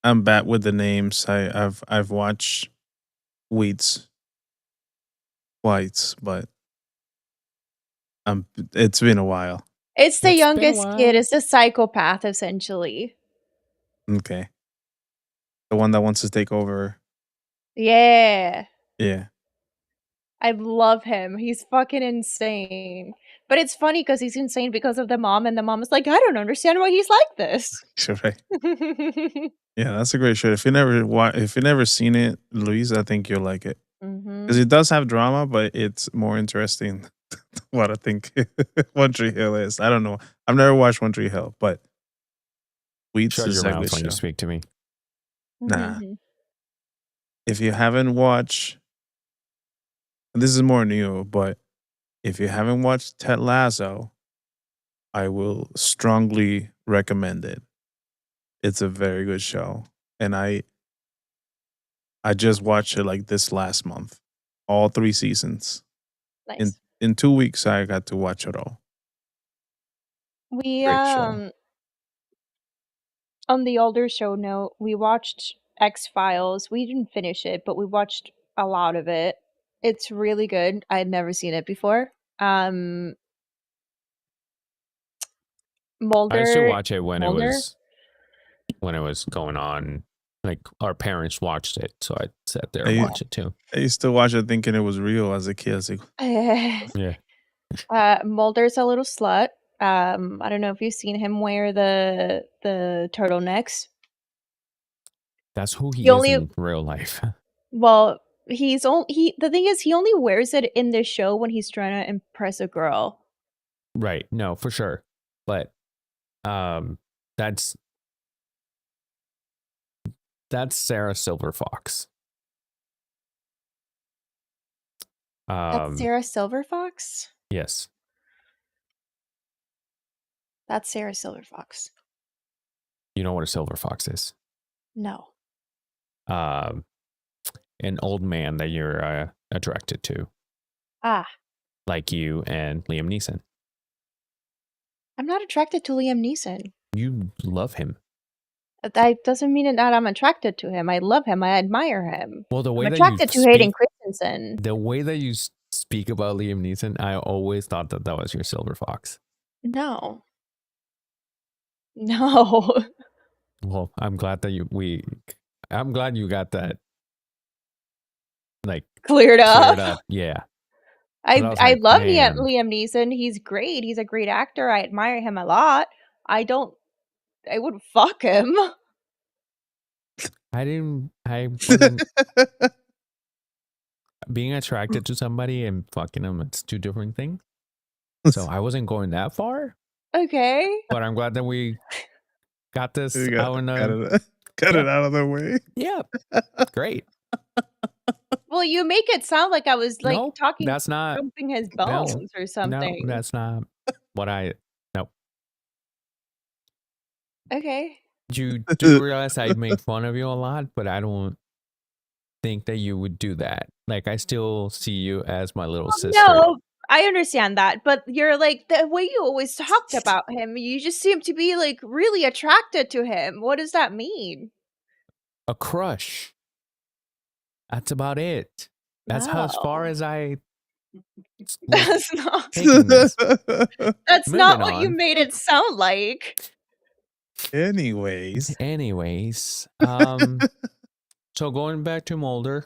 I'm bad with the names. I've watched Weeds twice, but it's been a while. It's the It's been a youngest kid. while. It's a psychopath, essentially. Okay. The one that wants to take over. Yeah. Yeah. I love him. He's fucking insane. But it's funny because he's insane because of the mom, and the mom is like, I don't understand why he's like this. Right. Yeah, that's a great show. If you never seen it, Luis, I think you'll like it. Because it does have drama, but it's more interesting than what I think One Tree Hill is. I don't know. I've never watched One Tree Hill, but Weeds Shut is your a mouth good when show. you speak to me. Nah. If you haven't watched, this is more new, but if you haven't watched Ted Lasso, I will strongly recommend it. It's a very good show. And I just watched it like this last month. All 3 seasons. Nice. In 2 weeks I got to watch it all. We Great show. on the older show note, we watched X-Files. We didn't finish it, but we watched a lot of it. It's really good. I had never seen it before. I Mulder. used to watch it when Mulder? it was going on. Like, our parents watched it, so I sat there and I- watched it too. I used to watch it thinking it was real as a kid. I was like, Yeah. Mulder's a little slut. I don't know if you've seen him wear the turtlenecks. That's who he He is only- in real life. Well, the thing is he only wears it in the show when he's trying to impress a girl. Right. No, for sure. But that's Sarah Silver Fox. That's Sarah Silverfox? Yes. That's Sarah Silverfox. You know what a silver fox is? No. An old man that you're attracted to, Ah, like you and Liam Neeson. I'm not attracted to Liam Neeson. You love him. That doesn't mean that I'm attracted to him. I love him. I admire him. Well, the way I'm that attracted to Hayden Christensen. the way that you speak about Liam Neeson, I always thought that was your silver fox. No. No. Well, I'm glad that I'm glad you got that, like, Cleared up. Yeah. I was like, love man. Liam Neeson. He's great. He's a great actor. I admire him a lot. I wouldn't fuck him. I wasn't being attracted to somebody and fucking them. It's two different things. So I wasn't going that far, Okay. but I'm glad that we got this You out in got the, it out of the way. yeah, great. Well, you make it sound like I was like No, talking that's not, something his no, bones or no, something. that's not what no. Okay. You do realize I make fun of you a lot, but I don't think that you would do that. Like, I still see you as my little sister. No, I understand that, but you're like the way you always talked about him, you just seem to be like really attracted to him. What does that mean? A crush. That's about it. That's how as far No. as I was That's not taking this. that's Moving not what you on. made it sound like. Anyways. So going back to Mulder.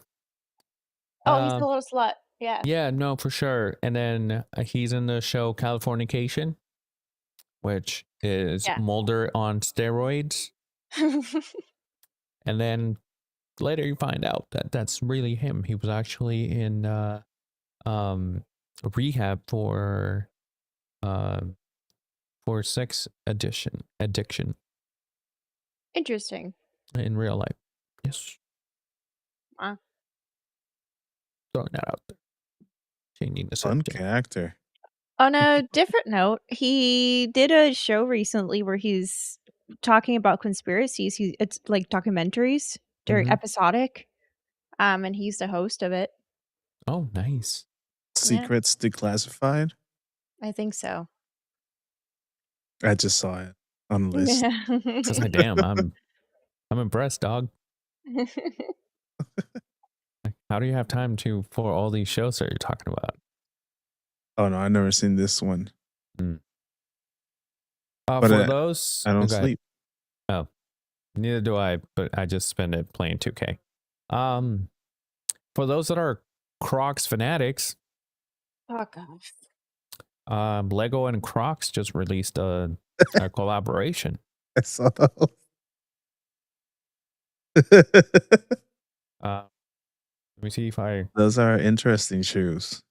Oh, he's a little slut. Yeah. Yeah, no, for sure. And then he's in the show Californication, which is Yeah. Mulder on steroids. And then later you find out that that's really him. He was actually in rehab for sex addiction Interesting. in real life. Yes. Wow. Throwing that out there. Changing the Fun subject. character. On a different note, he did a show recently where he's talking about conspiracies. It's like documentaries. They're Mhm. episodic. And he's the host of it. Oh, nice. Secrets Declassified. I think so. I just saw it on the list. So it's like, damn, I'm impressed, dog. Like, how do you have time for all these shows that you're talking about? Oh no, I've never seen this one. But For those, I don't go ahead. sleep. Oh, neither do I, but I just spend it playing 2K. For those that are Crocs fanatics, Fuck off. Lego and Crocs just released a collaboration. I saw those. Let me see if I. Those are interesting shoes.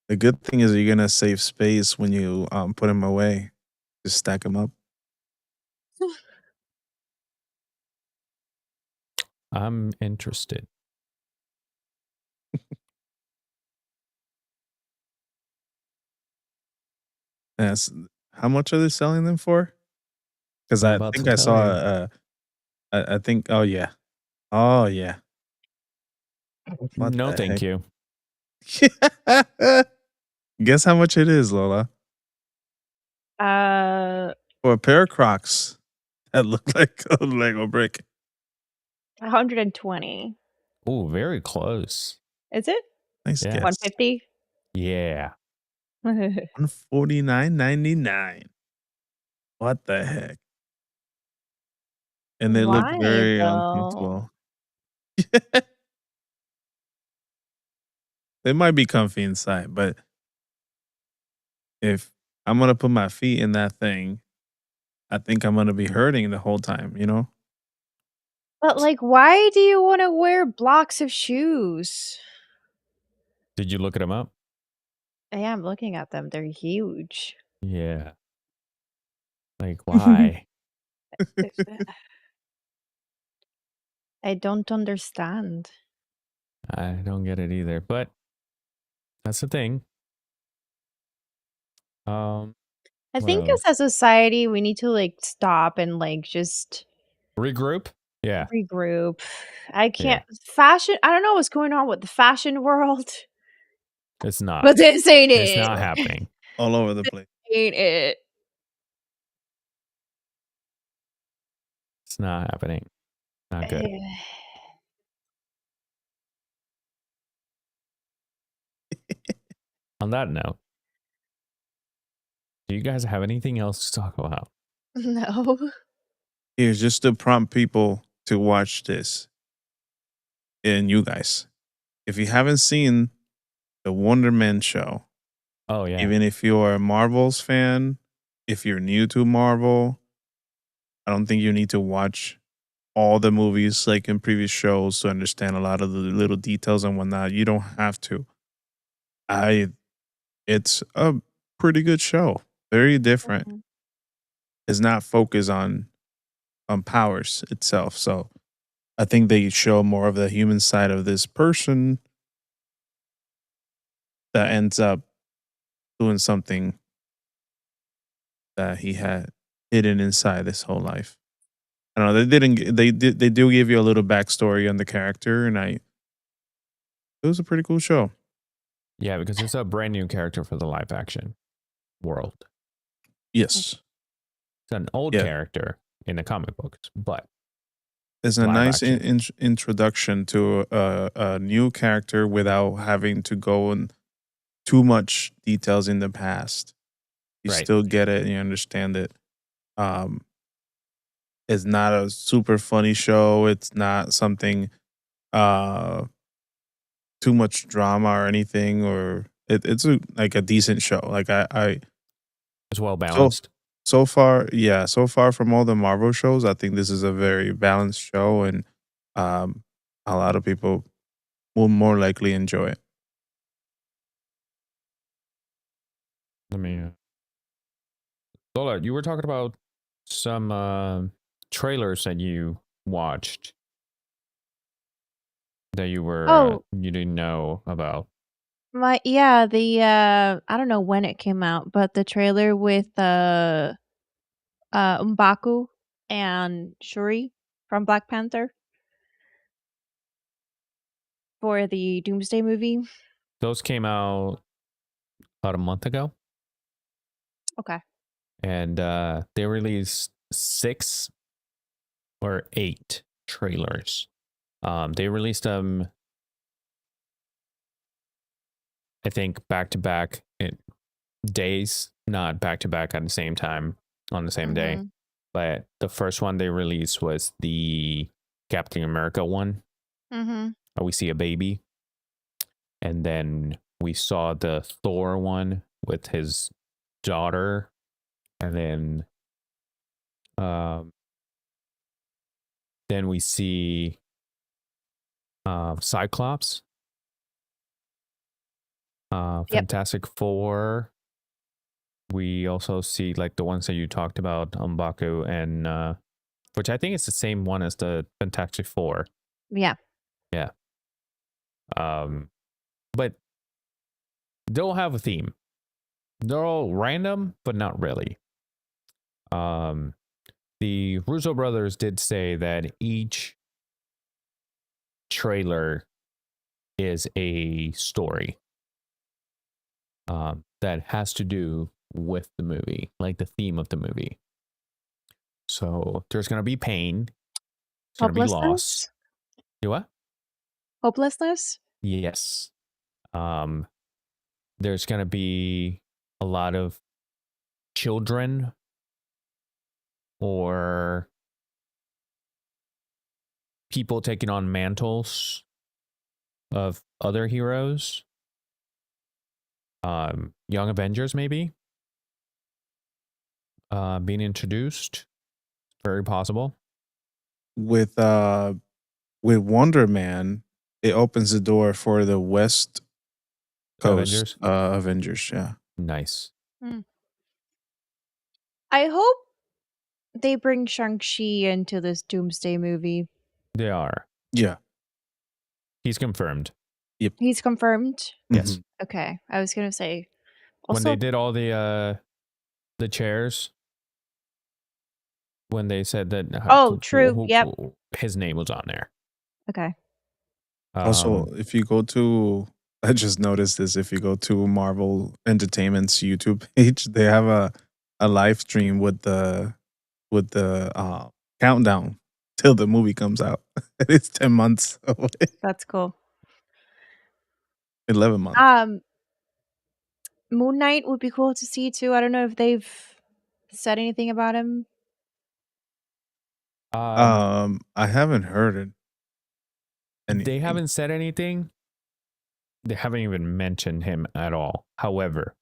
The good thing is you're gonna save space when you put them away. Just stack them up. I'm interested. Yes. How much are they selling them for? Because I'm I about think to I tell saw. I think. Oh yeah. Oh yeah. What No, the thank heck? you. Guess how much it is, Lola? For a pair of Crocs that look like a Lego brick. 120. Oh, very close. Is it? Nice Yeah. guess. 150? Yeah. $149.99. What the heck? And they look Why, very though? uncomfortable. They might be comfy inside, but if I'm gonna put my feet in that thing, I think I'm gonna be hurting the whole time, you know? But like, why do you want to wear blocks of shoes? Did you look them up? I am looking at them. They're huge. Yeah. Like, why? I don't understand. I don't get it either, but that's the thing. I What think else? as a society, we need to like stop and like just Regroup? Yeah. regroup. I can't fashion. I don't know what's going on with the fashion world, It's not. but this ain't it. It's not happening. All over the place. Ain't it? It's not happening. Not good. On that note, do you guys have anything else to talk about? No. Here's just to prompt people to watch this. And you guys, if you haven't seen the Wonder Man show, Oh, yeah. even if you're a Marvel's fan if you're new to Marvel, I don't think you need to watch all the movies like in previous shows to understand a lot of the little details and whatnot. You don't have to. I It's a pretty good show. Very different. Mhm. It's not focused on powers itself. So I think they show more of the human side of this person that ends up doing something that he had hidden inside this whole life. I don't know. They didn't. They do give you a little backstory on the character, and it was a pretty cool show. Yeah, because it's a brand new character for the live action world. Yes. It's an old Yeah. character in the comic books, but It's a live nice action. introduction to a new character without having to go in too much details in the past. You Right. still get it and you understand it. Um, it's not a super funny show. It's not something uh too much drama or anything, or it's like a decent show. Like I It's well so balanced. so far, yeah, so far from all the Marvel shows, I think this is a very balanced show, and um, a lot of people will more likely enjoy it. Let me. Lola, you were talking about some trailers that you watched that you didn't know about. I don't know when it came out, but the trailer with M'Baku and Shuri from Black Panther for the Doomsday movie. Those came out about a month ago, Okay. and they released 6 or 8 trailers. They released them, I think, back to back in days, not back to back at the same time on the same day. Mhm. But the first one they released was the Captain America one. Mhm. We see a baby, and then we saw the Thor one with his daughter, and then we see Cyclops, Yep. Fantastic Four. We also see like the ones that you talked about, M'Baku, and which I think is the same one as the Fantastic Four. Yeah. Yeah. But they'll have a theme. They're all random, but not really. The Russo brothers did say that each trailer is a story that has to do with the movie, like the theme of the movie. So there's going to be pain. There's going to be loss. Hopelessness? You what? Hopelessness? Yes. There's going to be a lot of children or people taking on mantles of other heroes. Young Avengers, maybe being introduced. Very possible. With Wonder Man, it opens the door for the West Coast Avengers. Avengers. Yeah, Nice. I hope they bring Shang-Chi into this Doomsday movie. They are. yeah. He's confirmed. He's confirmed? Yes. Mhm. Okay. I was going to say When also they did all the chairs, when they said that Oh, true. Yep. his name was on there. Okay. Also, if you go to, I just noticed this. If you go to Marvel Entertainment's YouTube page, they have a live stream with the countdown till the movie comes out. It's 10 months away. That's cool. 11 months. Moon Knight would be cool to see too. I don't know if they've said anything about him. I haven't heard it. They haven't said anything. They haven't even mentioned him at all. However,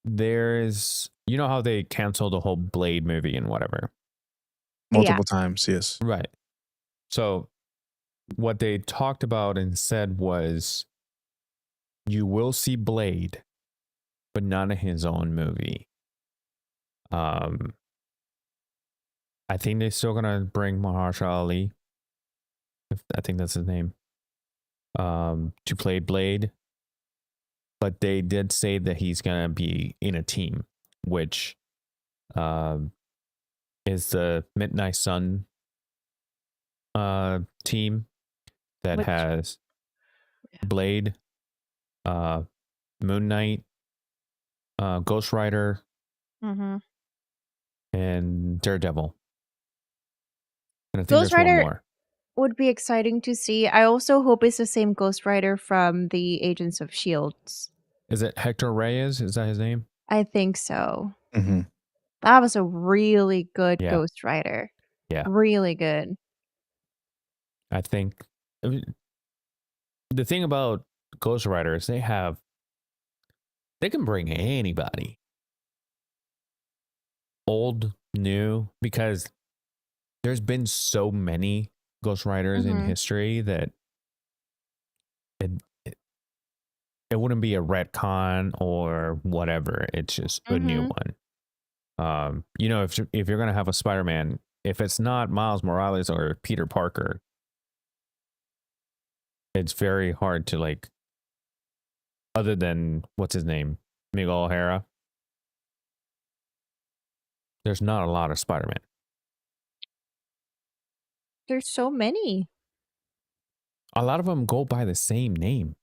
there's, you know how they canceled the whole Blade movie and whatever. Multiple times, yes. Right. So what they talked about and said was, you will see Blade, but not in his own movie. I think they're still gonna bring Mahershala Ali, I think that's his name, to play Blade. But they did say that he's gonna be in a team, which is the Midnight Sun team that has Blade, Moon Knight, Ghost Rider, and Daredevil. And I think Ghost there's one Rider more. would be exciting to see. I also hope it's the same Ghost Rider from the Agents of Shields. Is it Hector Reyes? Is that his name? I think so. Mm-hmm. That was a really good Yeah. Ghost Rider. Yeah. Really good. I think the thing about Ghost Rider is they can bring anybody, old, new, because there's been so many Ghost Riders in history that it wouldn't be a retcon or whatever. It's just a new one. You know, if you're gonna have a Spider-Man, if it's not Miles Morales or Peter Parker, it's very hard to, like, other than what's his name, Miguel O'Hara. There's not a lot of Spider-Man. There's so many. A lot of them go by the same name.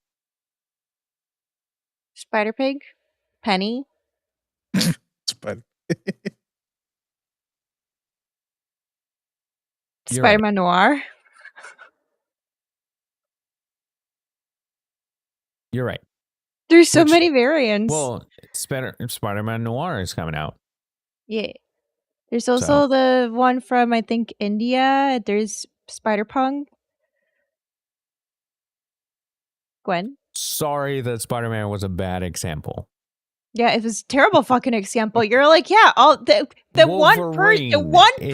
Spider-Pig, Penny. Spider. You're right. Spider-Man Noir. You're right. There's so many variants. Well, Spider-Man Noir is coming out. Yeah. There's also the one from, I think, India. There's Spider-Punk. Gwen. Sorry that Spider-Man was a bad example. Yeah, it was a terrible fucking example. You're like, yeah, all the one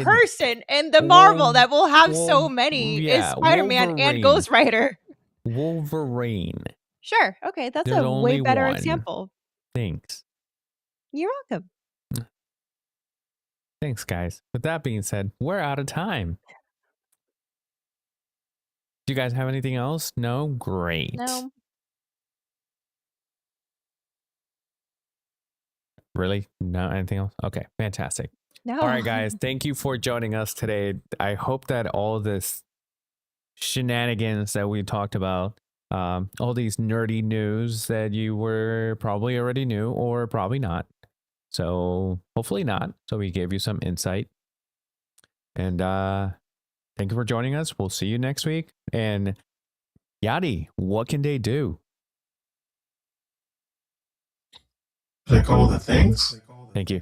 person in the Marvel that will have so many is Spider-Man and Ghost Rider. Wolverine. Sure. Okay, that's There's a way only better one. example. Thanks. You're welcome. Thanks, guys. With that being said, we're out of time. Do you guys have anything else? No? Great. No. Really? No? Anything else? Okay, fantastic. No. All right, guys. Thank you for joining us today. I hope that all this shenanigans that we talked about, all these nerdy news that you were probably already knew or probably not. So hopefully not. So we gave you some insight. And thank you for joining us. We'll see you next week. And Yadi, what can they do? Click all the things. Thank you.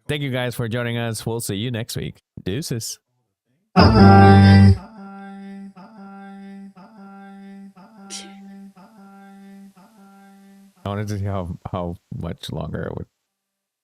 Thank you guys for joining us. We'll see you next week. Deuces. Bye. I wanted to see how much longer it would